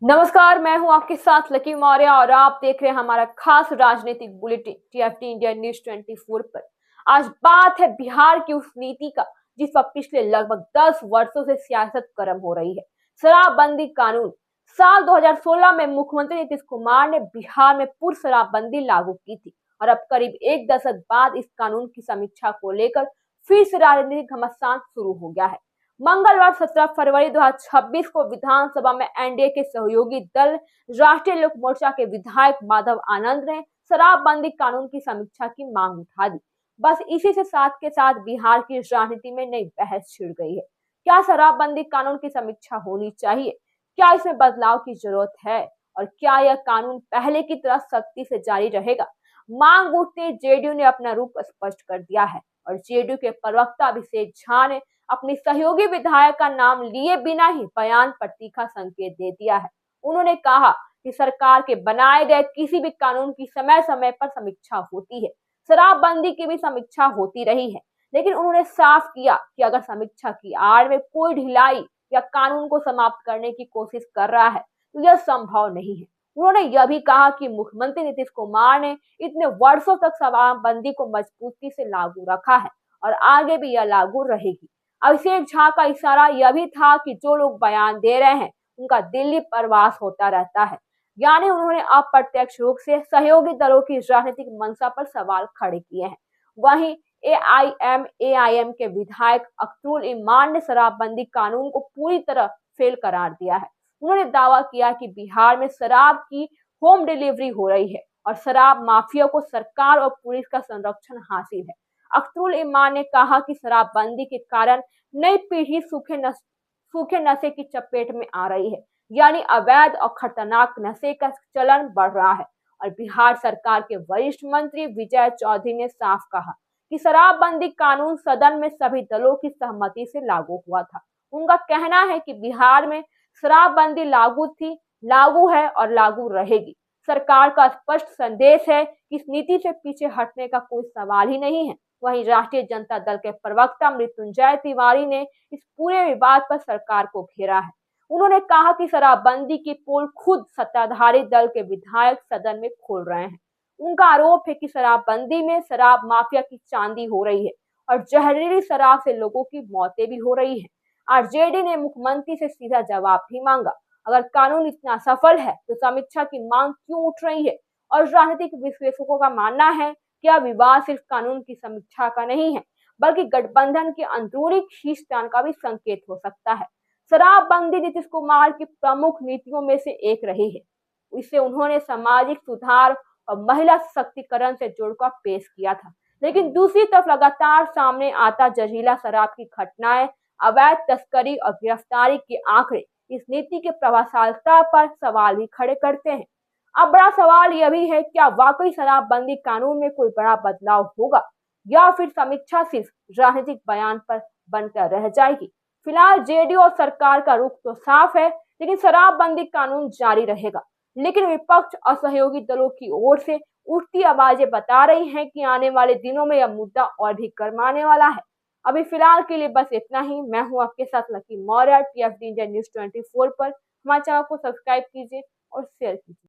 नमस्कार, मैं हूं आपके साथ लकी मौर्य और आप देख रहे हैं हमारा खास राजनीतिक बुलेटिन टीएफटी इंडिया न्यूज 24 पर। आज बात है बिहार की उस नीति का जिस पर पिछले लगभग 10 वर्षों से सियासत गर्म हो रही है। शराबबंदी कानून। साल 2016 में मुख्यमंत्री नीतीश कुमार ने बिहार में पूर्ण शराबबंदी लागू की थी और अब करीब एक दशक बाद इस कानून की समीक्षा को लेकर फिर से राजनीतिक घमासान शुरू हो गया है। मंगलवार 17 फरवरी 2026 को विधानसभा में एनडीए के सहयोगी दल राष्ट्रीय लोक मोर्चा के विधायक माधव आनंद ने शराबबंदी कानून की समीक्षा की मांग उठा दी। बस इसी से साथ के साथ बिहार की राजनीति में नई बहस छिड़ गई है। क्या शराबबंदी कानून की समीक्षा होनी चाहिए? क्या इसमें बदलाव की जरूरत है? और क्या यह कानून पहले की तरह सख्ती से जारी रहेगा? मांग उठते जेडीयू ने अपना रुख स्पष्ट कर दिया है और जेडीयू के प्रवक्ता अभिषेक झा ने अपनी सहयोगी विधायक का नाम लिए बिना ही बयान पर तीखा संकेत दे दिया है। उन्होंने कहा कि सरकार के बनाए गए किसी भी कानून की समय समय पर समीक्षा होती है। शराबबंदी की भी समीक्षा होती रही है, लेकिन उन्होंने साफ किया कि अगर समीक्षा की आड़ में कोई ढिलाई या कानून को समाप्त करने की कोशिश कर रहा है तो यह संभव नहीं है। उन्होंने यह भी कहा कि मुख्यमंत्री नीतीश कुमार ने इतने वर्षों तक शराबबंदी को मजबूती से लागू रखा है और आगे भी यह लागू रहेगी। अभिषेक झा का इशारा यह भी था कि जो लोग बयान दे रहे हैं उनका दिल्ली प्रवास होता रहता है, यानी उन्होंने अप्रत्यक्ष रूप से सहयोगी दलों की राजनीतिक मंशा पर सवाल खड़े किए हैं। वहीं एआईएम के विधायक अख्तरुल इमान ने शराबबंदी कानून को पूरी तरह फेल करार दिया है। उन्होंने दावा किया कि बिहार में शराब की होम डिलीवरी हो रही है और शराब माफिया को सरकार और पुलिस का संरक्षण हासिल है। अख्तरुल इमान ने कहा कि शराबबंदी के कारण नई पीढ़ी सूखे नशे की चपेट में आ रही है, यानी अवैध और खतरनाक नशे का चलन बढ़ रहा है। और बिहार सरकार के वरिष्ठ मंत्री विजय चौधरी ने साफ कहा कि शराबबंदी कानून सदन में सभी दलों की सहमति से लागू हुआ था। उनका कहना है कि बिहार में शराबबंदी लागू थी, लागू है और लागू रहेगी। सरकार का स्पष्ट संदेश है कि इस नीति से पीछे हटने का कोई सवाल ही नहीं है। वहीं राष्ट्रीय जनता दल के प्रवक्ता मृत्युंजय तिवारी ने इस पूरे विवाद पर सरकार को घेरा है। उन्होंने कहा कि शराबबंदी की पोल खुद सत्ताधारी दल के विधायक सदन में खोल रहे हैं। उनका आरोप है कि शराबबंदी में शराब माफिया की चांदी हो रही है और जहरीली शराब से लोगों की मौतें भी हो रही हैं। आरजेडी ने मुख्यमंत्री से सीधा जवाब भी मांगा। अगर कानून इतना सफल है तो समीक्षा की मांग क्यों उठ रही है? और राजनीतिक विश्लेषकों का मानना है कि यह विवाद सिर्फ कानून की समीक्षा का नहीं है, बल्कि गठबंधन की अंदरूनी खींचतान का भी संकेत हो सकता है। शराबबंदी नीतीश कुमार की प्रमुख नीतियों में से एक रही है। इसे उन्होंने सामाजिक सुधार और महिला सशक्तिकरण से जोड़कर पेश किया था, लेकिन दूसरी तरफ लगातार सामने आता जहरीला शराब की घटनाएं, अवैध तस्करी और गिरफ्तारी के आंकड़े इस नीति के प्रभावशीलता पर सवाल भी खड़े करते हैं। अब बड़ा सवाल यह भी है, क्या वाकई शराबबंदी कानून में कोई बड़ा बदलाव होगा या फिर समीक्षा सिर्फ राजनीतिक बयान पर बनकर रह जाएगी? फिलहाल जेडीयू और सरकार का रुख तो साफ है, लेकिन शराबबंदी कानून जारी रहेगा। लेकिन विपक्ष और सहयोगी दलों की ओर से उठती आवाजें बता रही हैं कि आने वाले दिनों में यह मुद्दा और भी गर्माने वाला है। अभी फिलहाल के लिए बस इतना ही। मैं हूं आपके साथ lucky Maurya, TFT India news 24 पर। हमारे चैनल को सब्सक्राइब कीजिए और शेयर कीजिए।